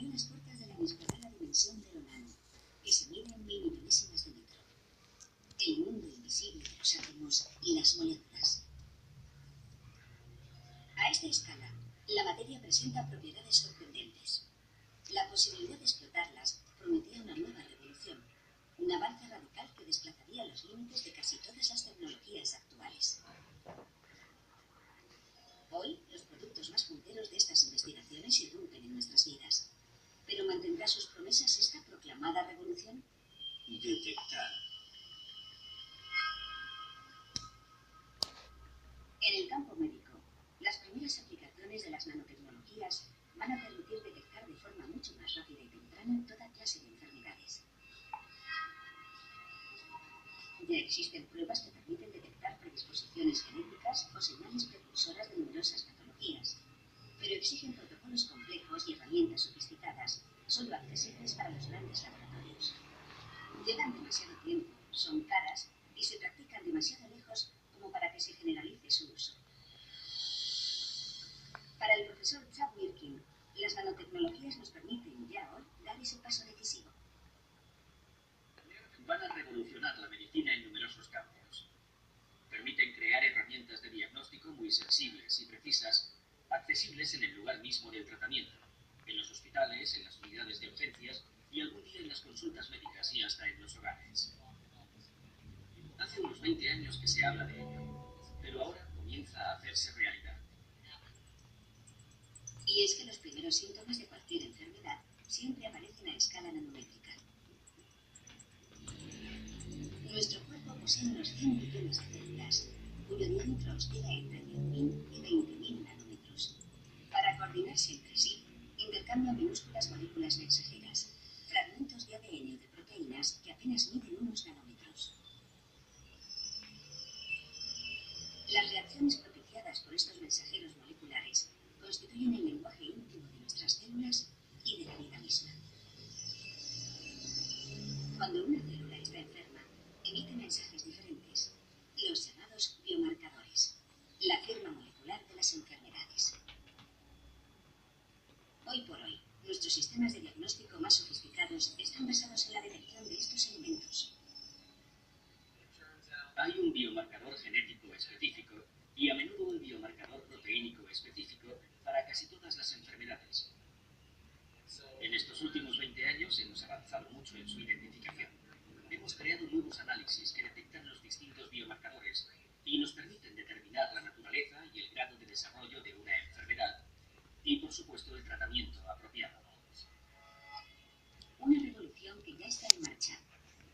abrió las puertas de la inesperada dimensión de lo nano, que se mide en millonésimas de metro. El mundo invisible de los átomos y las moléculas. A esta escala, la materia presenta propiedades sorprendentes. La posibilidad de explotarlas prometía una nueva revolución, un avance radical que desplazaría los límites de casi todas las tecnologías actuales. Hoy, los productos más punteros de estas investigaciones irrumpen en nuestras vidas. ¿Pero mantendrá sus promesas esta proclamada revolución? Detectar. En el campo médico, las primeras aplicaciones de las nanotecnologías van a permitir detectar de forma mucho más rápida y temprana toda clase de enfermedades. Ya existen pruebas que permiten detectar predisposiciones genéticas o señales precursoras de numerosas patologías, pero exigen protocolos complejos y herramientas sofisticadas, solo accesibles para los grandes laboratorios. Llevan demasiado tiempo, son caras y se practican demasiado lejos como para que se generalice su uso. Para el profesor Chad Mirkin, las nanotecnologías nos permiten ya hoy dar ese paso decisivo. Van a revolucionar la medicina en numerosos campos. Permiten crear herramientas de diagnóstico muy sensibles y precisas, accesibles en el lugar mismo del tratamiento, en los hospitales, en las unidades de urgencias y algún día en las consultas médicas y hasta en los hogares. Hace unos 20 años que se habla de ello, pero ahora comienza a hacerse realidad. Y es que los primeros síntomas de cualquier enfermedad siempre aparecen a escala nanométrica. Nuestro cuerpo posee unos 100 millones de células, cuyo diámetro oscila entre 10.000 y 20.000 nanómetros. Para coordinarse entre sí, intercambian minúsculas moléculas mensajeras, fragmentos de ADN o de proteínas que apenas miden unos nanómetros. Las reacciones propiciadas por estos mensajeros moleculares constituyen el lenguaje íntimo de nuestras células y de la vida misma. Cuando una célula está enferma, emite mensajes diferentes, los llamados biomarcadores, la firma molecular de las enfermedades. Hoy por hoy, nuestros sistemas de diagnóstico más sofisticados están basados en la detección de estos elementos. Hay un biomarcador genético específico y a menudo un biomarcador proteínico específico para casi todas las enfermedades. En estos últimos 20 años hemos avanzado mucho en su identificación. Hemos creado nuevos análisis que detectan los distintos biomarcadores y nos permiten determinar la naturaleza y el grado de desarrollo de una enfermedad y, por supuesto, el tratamiento apropiado. Una revolución que ya está en marcha.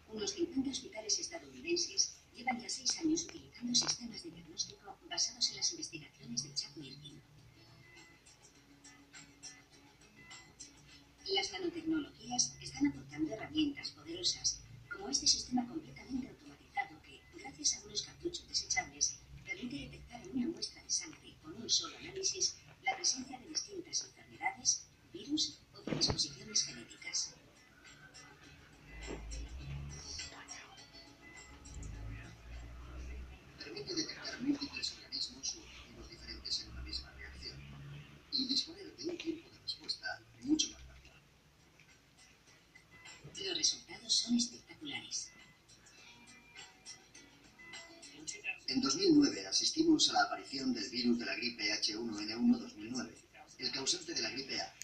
Unos 50 hospitales estadounidenses llevan ya 6 años utilizando sistemas de diagnóstico basados en las investigaciones de Chad Mirkin. Las nanotecnologías están aportando herramientas poderosas, como este sistema completamente automatizado que, gracias a unos cartuchos desechables, permite detectar en una muestra de sangre con un solo análisis la presencia de distintas enfermedades, virus o predisposiciones genéticas. Permite detectar múltiples organismos u objetivos diferentes en una misma reacción y disponer de un tiempo de respuesta mucho más rápido. Los resultados son espectaculares. En 2009 asistimos a la aparición del virus de la gripe H1N1 2009, el causante de la gripe A.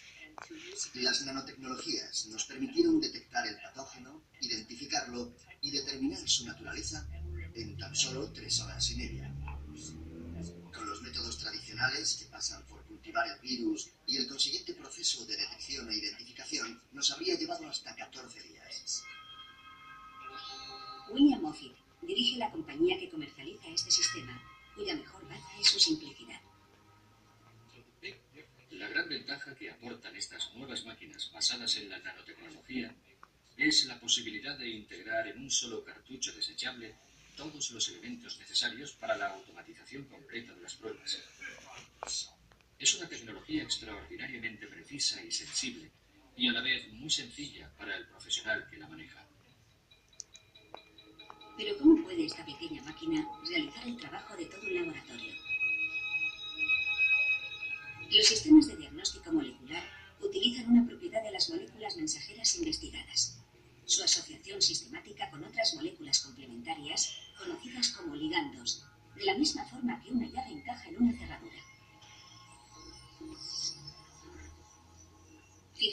Las nanotecnologías nos permitieron detectar el patógeno, identificarlo y determinar su naturaleza en tan solo 3 horas y media. Con los métodos tradicionales que pasan por cultivar el virus y el consiguiente proceso de detección e identificación nos habría llevado hasta 14 días. William Moffitt dirige la compañía que comercializa este sistema, cuya mejor baza es su simplicidad. La gran ventaja que aportan estas nuevas máquinas basadas en la nanotecnología es la posibilidad de integrar en un solo cartucho desechable todos los elementos necesarios para la automatización completa de las pruebas. Es una tecnología extraordinariamente precisa y sensible, y a la vez muy sencilla para el profesional que la maneja. Pero ¿cómo puede esta pequeña máquina realizar el trabajo de todo un laboratorio? Los sistemas de diagnóstico molecular utilizan una propiedad de las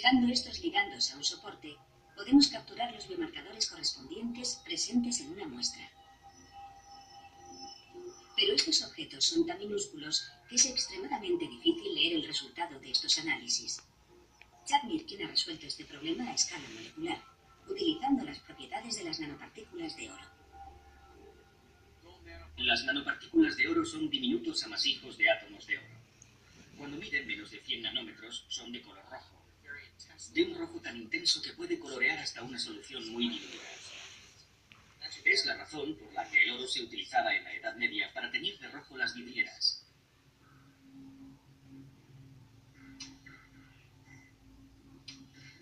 Conectando estos ligandos a un soporte, podemos capturar los biomarcadores correspondientes presentes en una muestra. Pero estos objetos son tan minúsculos que es extremadamente difícil leer el resultado de estos análisis. Chad Mirkin ha resuelto este problema a escala molecular, utilizando las propiedades de las nanopartículas de oro. Las nanopartículas de oro son diminutos amasijos de átomos de oro. Cuando miden menos de 100 nanómetros, son de color rojo. De un rojo tan intenso que puede colorear hasta una solución muy diluida. Es la razón por la que el oro se utilizaba en la Edad Media para teñir de rojo las vidrieras.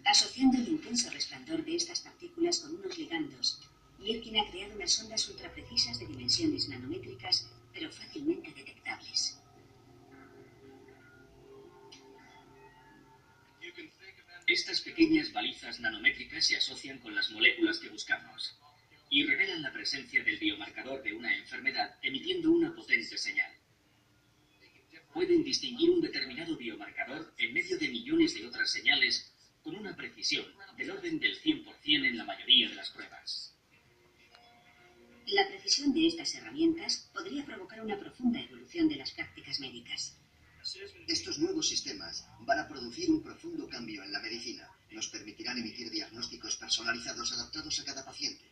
Asociando el intenso resplandor de estas partículas con unos ligandos, Mirkin ha creado unas ondas ultraprecisas de dimensiones nanométricas, pero fácilmente detectables. Estas pequeñas balizas nanométricas se asocian con las moléculas que buscamos y revelan la presencia del biomarcador de una enfermedad emitiendo una potente señal. Pueden distinguir un determinado biomarcador en medio de millones de otras señales con una precisión del orden del 100% en la mayoría de las pruebas. La precisión de estas herramientas podría provocar una profunda evolución de las prácticas médicas. Estos nuevos sistemas van a producir un profundo cambio en la medicina. Nos permitirán emitir diagnósticos personalizados adaptados a cada paciente,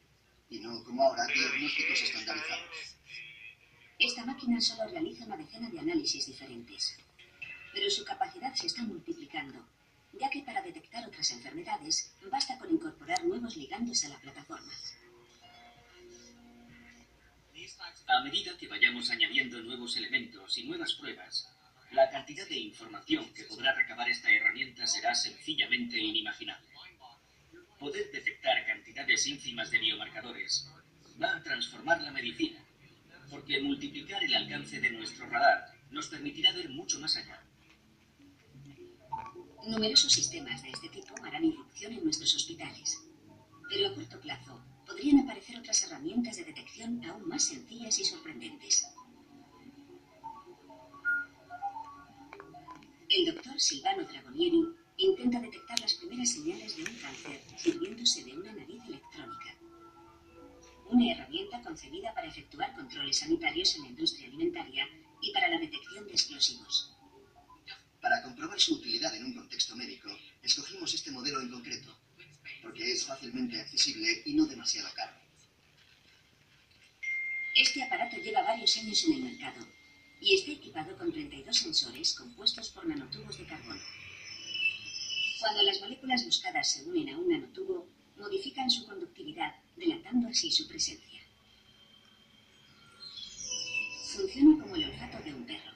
y no, como ahora, diagnósticos estandarizados. Esta máquina solo realiza una decena de análisis diferentes, pero su capacidad se está multiplicando, ya que para detectar otras enfermedades basta con incorporar nuevos ligandos a la plataforma. A medida que vayamos añadiendo nuevos elementos y nuevas pruebas, la cantidad de información que podrá recabar esta herramienta será sencillamente inimaginable. Poder detectar cantidades ínfimas de biomarcadores va a transformar la medicina, porque multiplicar el alcance de nuestro radar nos permitirá ver mucho más allá. Numerosos sistemas de este tipo harán irrupción en nuestros hospitales, pero a corto plazo podrían aparecer otras herramientas de detección aún más sencillas y sorprendentes. El doctor Silvano Dragonieri intenta detectar las primeras señales de un cáncer sirviéndose de una nariz electrónica. Una herramienta concebida para efectuar controles sanitarios en la industria alimentaria y para la detección de explosivos. Para comprobar su utilidad en un contexto médico, escogimos este modelo en concreto, porque es fácilmente accesible y no demasiado caro. Este aparato lleva varios años en el mercado y está equipado con 32 sensores compuestos por nanotubos de carbono. Cuando las moléculas buscadas se unen a un nanotubo, modifican su conductividad, delatando así su presencia. Funciona como el olfato de un perro.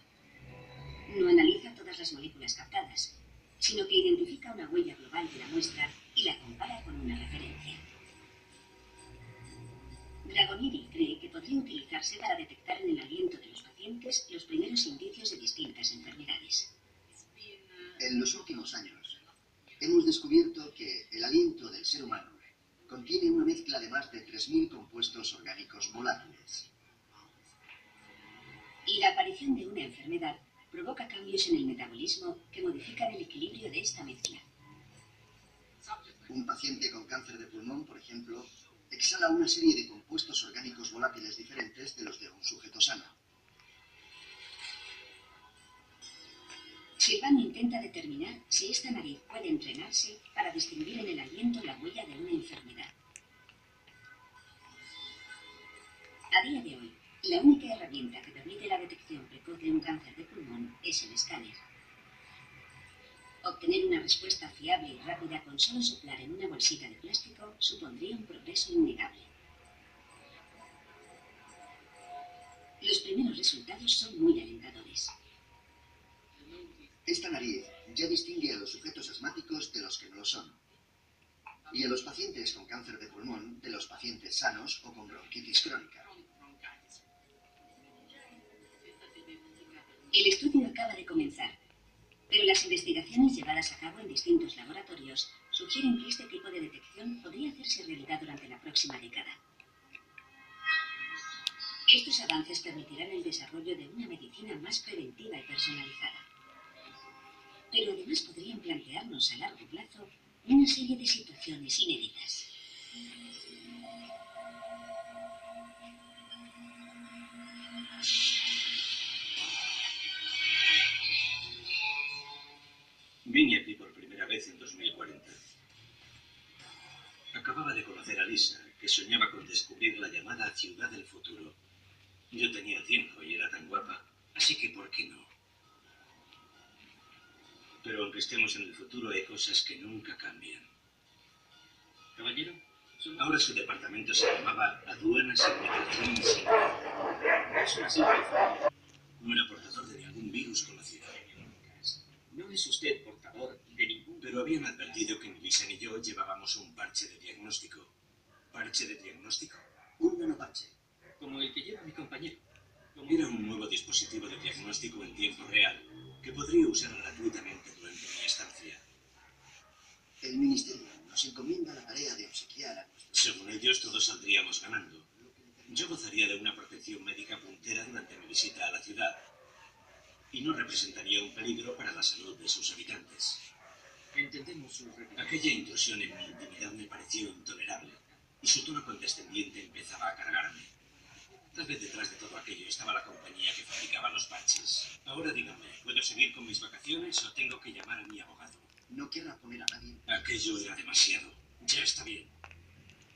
No analiza todas las moléculas captadas, sino que identifica una huella global de la muestra y la compara con una referencia. Dragonieri cree que podría utilizarse para detectar en el aliento de los pacientes los primeros indicios de distintas enfermedades. En los últimos años, hemos descubierto que el aliento del ser humano contiene una mezcla de más de 3.000 compuestos orgánicos volátiles. Y la aparición de una enfermedad provoca cambios en el metabolismo que modifican el equilibrio de esta mezcla. Un paciente con cáncer de pulmón, por ejemplo, exhala una serie de compuestos orgánicos volátiles diferentes de los de un sujeto sano. Silvano intenta determinar si esta nariz puede entrenarse para distinguir en el aliento la huella de una enfermedad. A día de hoy, la única herramienta que permite la detección precoz de un cáncer de pulmón es el escáner. Obtener una respuesta fiable y rápida con solo soplar en una bolsita de plástico supondría un progreso innegable. Los primeros resultados son muy alentadores. Esta nariz ya distingue a los sujetos asmáticos de los que no lo son, y a los pacientes con cáncer de pulmón de los pacientes sanos o con bronquitis crónica. El estudio acaba de comenzar, pero las investigaciones llevadas a cabo en distintos laboratorios sugieren que este tipo de detección podría hacerse realidad durante la próxima década. Estos avances permitirán el desarrollo de una medicina más preventiva y personalizada. pero además podrían plantearnos a largo plazo una serie de situaciones inéditas. Vine aquí por primera vez en 2040. Acababa de conocer a Lisa, que soñaba con descubrir la llamada ciudad del futuro. Yo tenía 5 y era tan guapa, así que ¿por qué no? Pero aunque estemos en el futuro, hay cosas que nunca cambian. Caballero, Ahora su departamento se llamaba Aduanas y Migración Singular. es una simple forma. No era portador de ningún virus conocido. No es usted portador de ningún... Pero habían advertido que ni Lisa ni yo llevábamos un parche de diagnóstico. ¿Parche de diagnóstico? Un nanoparche. como el que lleva mi compañero. Era un nuevo dispositivo de diagnóstico en tiempo real que podría usar gratuitamente durante mi estancia. El Ministerio nos encomienda la tarea de obsequiar a nuestros... Según ellos, todos saldríamos ganando. Yo gozaría de una protección médica puntera durante mi visita a la ciudad y no representaría un peligro para la salud de sus habitantes. Entendemos su repetición. Aquella intrusión en mi intimidad me pareció intolerable y su tono condescendiente empezaba a cargarme. Tal vez detrás de todo aquello estaba la compañía que fabricaba los parches. Ahora díganme, ¿puedo seguir con mis vacaciones o tengo que llamar a mi abogado? No querrá poner a nadie. Aquello era demasiado. Ya está bien.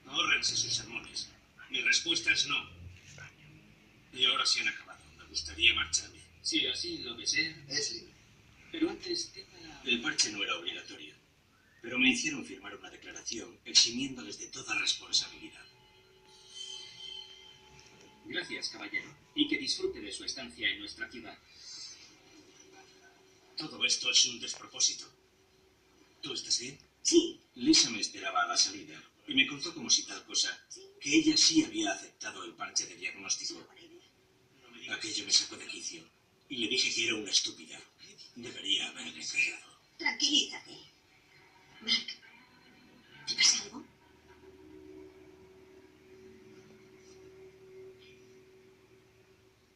Ahórrense sus sermones. Mi respuesta es no. Y ahora se han acabado. Me gustaría marcharme. Si así lo desea. Es libre. Pero antes tenga la... El parche no era obligatorio, pero me hicieron firmar una declaración eximiéndoles de toda responsabilidad. Gracias, caballero. Y que disfrute de su estancia en nuestra ciudad. Todo esto es un despropósito. ¿Tú estás bien? Sí. Lisa me esperaba a la salida y me contó como si tal cosa, que ella sí había aceptado el parche de diagnóstico. Aquello me sacó de quicio y le dije que era una estúpida. Debería haberme callado. Tranquilízate. Mark, ¿te pasa algo?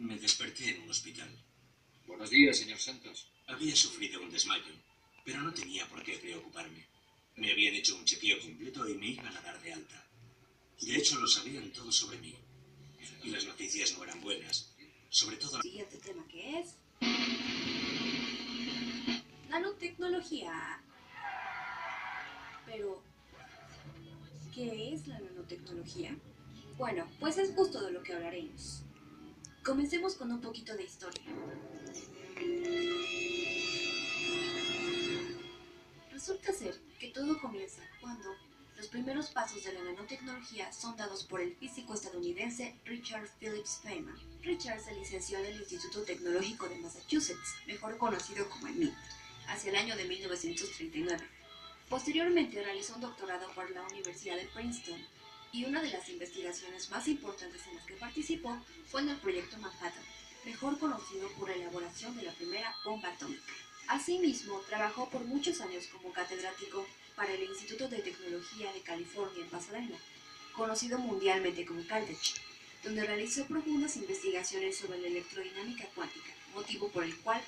Me desperté en un hospital. Buenos días, señor Santos. Había sufrido un desmayo, pero no tenía por qué preocuparme. Me habían hecho un chequeo completo y me iban a dar de alta. De hecho, lo sabían todo sobre mí. Y las noticias no eran buenas. Sobre todo... Siguiente tema que es nanotecnología. Pero, ¿qué es la nanotecnología? Bueno, pues es justo de lo que hablaremos. Comencemos con un poquito de historia. Resulta ser que todo comienza cuando los primeros pasos de la nanotecnología son dados por el físico estadounidense Richard Phillips Feynman. Richard se licenció en el Instituto Tecnológico de Massachusetts, mejor conocido como el MIT, hacia el año de 1939. Posteriormente realizó un doctorado por la Universidad de Princeton y una de las investigaciones más importantes en las que participó fue en el Proyecto Manhattan, mejor conocido por la elaboración de la primera bomba atómica. Asimismo, trabajó por muchos años como catedrático para el Instituto de Tecnología de California en Pasadena, conocido mundialmente como Caltech, donde realizó profundas investigaciones sobre la electrodinámica cuántica, motivo por el cual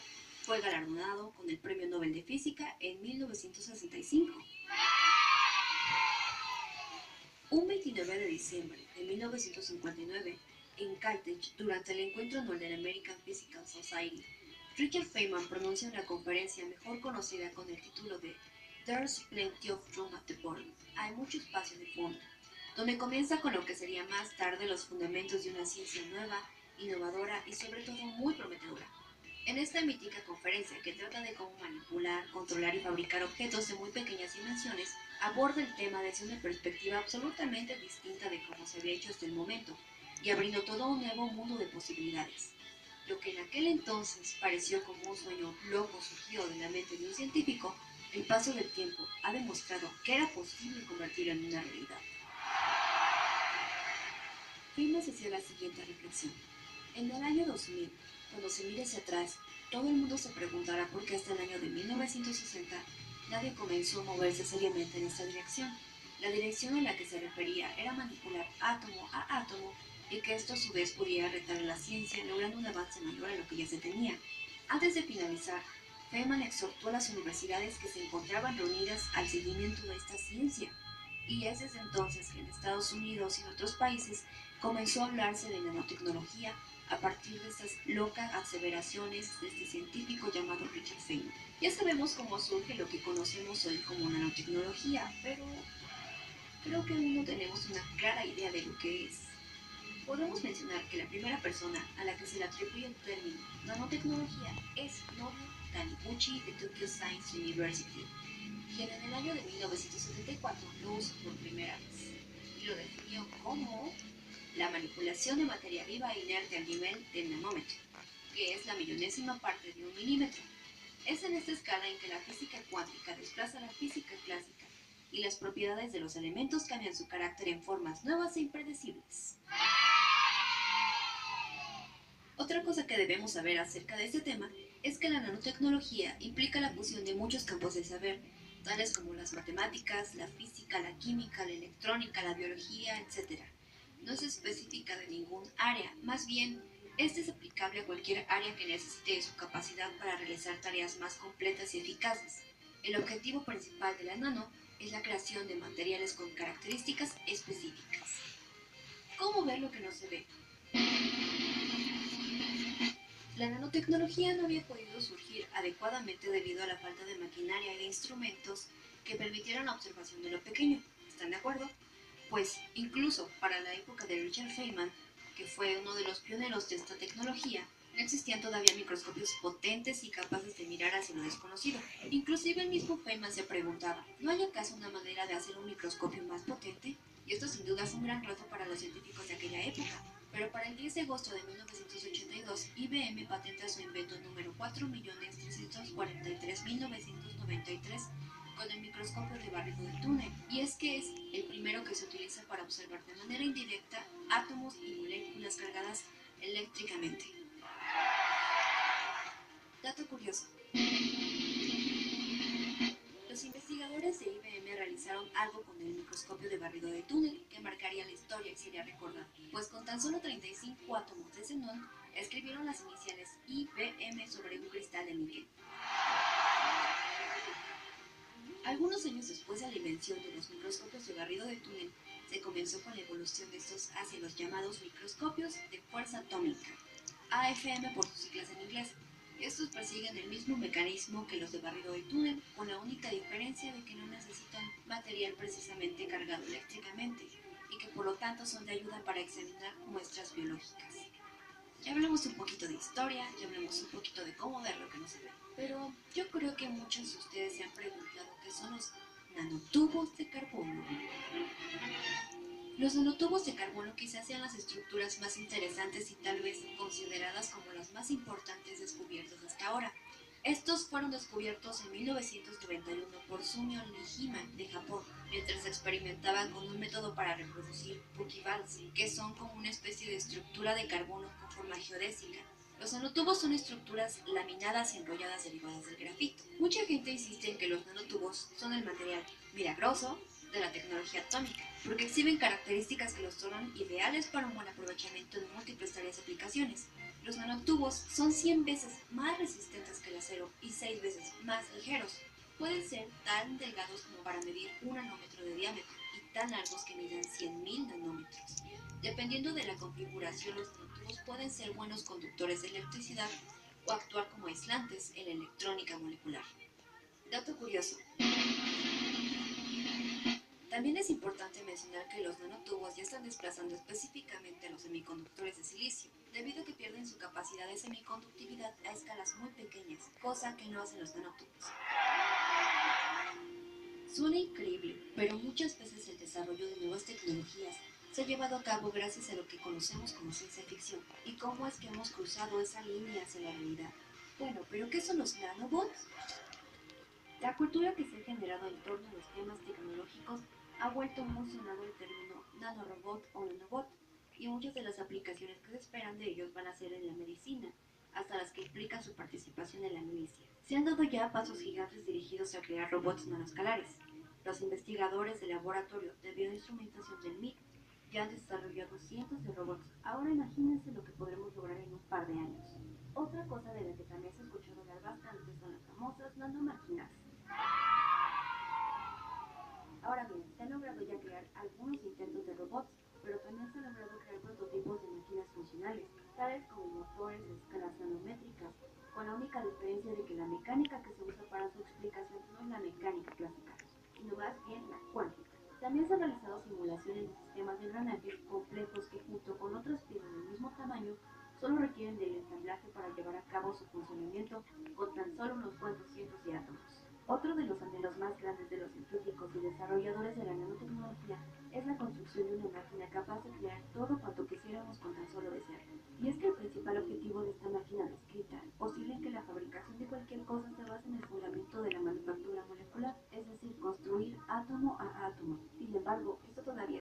fue galardonado con el Premio Nobel de Física en 1965. Un 29 de diciembre de 1959, en Caltech, durante el encuentro anual de la American Physical Society, Richard Feynman pronuncia una conferencia mejor conocida con el título de There's Plenty of Room at the Bottom, hay mucho espacio de fondo, donde comienza con lo que sería más tarde los fundamentos de una ciencia nueva, innovadora y sobre todo muy prometedora. En esta mítica conferencia, que trata de cómo manipular, controlar y fabricar objetos de muy pequeñas dimensiones, aborda el tema desde una perspectiva absolutamente distinta de cómo se había hecho hasta el momento, y abriendo todo un nuevo mundo de posibilidades. Lo que en aquel entonces pareció como un sueño loco surgido de la mente de un científico, el paso del tiempo ha demostrado que era posible convertirlo en una realidad. Feynman hacía la siguiente reflexión. En el año 2000, cuando se mire hacia atrás, todo el mundo se preguntará por qué hasta el año de 1960 nadie comenzó a moverse seriamente en esta dirección. La dirección a la que se refería era manipular átomo a átomo y que esto a su vez pudiera retar a la ciencia logrando un avance mayor a lo que ya se tenía. Antes de finalizar, Feynman exhortó a las universidades que se encontraban reunidas al seguimiento de esta ciencia, y es desde entonces que en Estados Unidos y en otros países comenzó a hablarse de nanotecnología a partir de estas locas aseveraciones de este científico llamado Richard Feynman. Ya sabemos cómo surge lo que conocemos hoy como nanotecnología, pero creo que aún no tenemos una clara idea de lo que es. Podemos mencionar que la primera persona a la que se le atribuye el término nanotecnología es Nobuo Taniguchi de Tokyo Science University, quien en el año de 1974 lo usó por primera vez y lo definió como la manipulación de materia viva e inerte al nivel del nanómetro, que es la millonésima parte de un milímetro. Es en esta escala en que la física cuántica desplaza a la física clásica y las propiedades de los elementos cambian su carácter en formas nuevas e impredecibles. Otra cosa que debemos saber acerca de este tema es que la nanotecnología implica la fusión de muchos campos del saber, tales como las matemáticas, la física, la química, la electrónica, la biología, etc. No es específica de ningún área, más bien, este es aplicable a cualquier área que necesite de su capacidad para realizar tareas más completas y eficaces. El objetivo principal de la nano es la creación de materiales con características específicas. ¿Cómo ver lo que no se ve? La nanotecnología no había podido surgir adecuadamente debido a la falta de maquinaria y de instrumentos que permitieran la observación de lo pequeño. ¿Están de acuerdo? Pues incluso para la época de Richard Feynman, que fue uno de los pioneros de esta tecnología, no existían todavía microscopios potentes y capaces de mirar hacia lo desconocido. Inclusive el mismo Feynman se preguntaba, ¿no hay acaso una manera de hacer un microscopio más potente? Y esto sin duda fue un gran reto para los científicos de aquella época. Pero para el 10 de agosto de 1982, IBM patenta su invento número 4.343.993 con el microscopio de barrido de túnel, y es que es el primero que se utiliza para observar de manera indirecta átomos y moléculas cargadas eléctricamente. Dato curioso. Los investigadores de IBM realizaron algo con el microscopio de barrido de túnel que marcaría la historia y sería recordado, pues con tan solo 35 átomos de xenón escribieron las iniciales IBM sobre un cristal de níquel. Algunos años después de la invención de los microscopios de barrido de túnel, se comenzó con la evolución de estos hacia los llamados microscopios de fuerza atómica, AFM por sus siglas en inglés. Estos persiguen el mismo mecanismo que los de barrido de túnel, con la única diferencia de que no necesitan material precisamente cargado eléctricamente y que por lo tanto son de ayuda para examinar muestras biológicas. Ya hablamos un poquito de historia, ya hablamos un poquito de cómo ver lo que no se ve, pero yo creo que muchos de ustedes se han preguntado qué son los nanotubos de carbono. Los nanotubos de carbono quizás sean las estructuras más interesantes y tal vez consideradas como las más importantes descubiertas hasta ahora. Estos fueron descubiertos en 1991 por Sumio Nijima de Japón, mientras experimentaban con un método para reproducir buquibals, que son como una especie de estructura de carbono con forma geodésica. Los nanotubos son estructuras laminadas y enrolladas derivadas del grafito. Mucha gente insiste en que los nanotubos son el material milagroso de la tecnología atómica, porque exhiben características que los tornan ideales para un buen aprovechamiento de múltiples tareas y aplicaciones. Los nanotubos son 100 veces más resistentes que el acero y 6 veces más ligeros. Pueden ser tan delgados como para medir 1 nanómetro de diámetro y tan largos que miden 100.000 nanómetros. Dependiendo de la configuración, los nanotubos pueden ser buenos conductores de electricidad o actuar como aislantes en la electrónica molecular. Dato curioso. También es importante mencionar que los nanotubos ya están desplazando específicamente a los semiconductores de silicio, debido a que pierden su capacidad de semiconductividad a escalas muy pequeñas, cosa que no hacen los nanotubos. Suena increíble, pero muchas veces el desarrollo de nuevas tecnologías se ha llevado a cabo gracias a lo que conocemos como ciencia ficción. ¿Y cómo es que hemos cruzado esa línea hacia la realidad? Bueno, ¿pero qué son los nanobots? La cultura que se ha generado en torno a los temas tecnológicos ha vuelto muy sonado el término nanorobot o nanobot, y muchas de las aplicaciones que se esperan de ellos van a ser en la medicina, hasta las que implican su participación en la milicia. Se han dado ya pasos gigantes dirigidos a crear robots nanoscalares. Los investigadores del Laboratorio de Bioinstrumentación del MIT Ya han desarrollado cientos de robots. Ahora imagínense lo que podremos lograr en un par de años. Otra cosa de la que también se ha escuchado hablar bastante son las famosas nanomáquinas. Ahora bien, se han logrado ya crear algunos intentos de robots, pero también se han logrado crear prototipos de máquinas funcionales, tales como motores a escalas nanométricas, con la única diferencia de que la mecánica que se usa para su explicación no es la mecánica clásica, sino más bien la cuántica. También se han realizado simulaciones de sistemas de engranajes complejos que junto con otras piezas del mismo tamaño solo requieren del ensamblaje para llevar a cabo su funcionamiento con tan solo unos cuantos cientos de átomos. Otro de los anhelos más grandes de los científicos y desarrolladores de la nanotecnología es la construcción de una máquina capaz de crear todo cuanto quisiéramos con tan solo desearlo. Y es que el principal objetivo de esta máquina descrita posible que la fabricación de cualquier cosa se base en el fundamento de la manufactura molecular, es decir, construir átomo a átomo. Sin embargo, esto todavía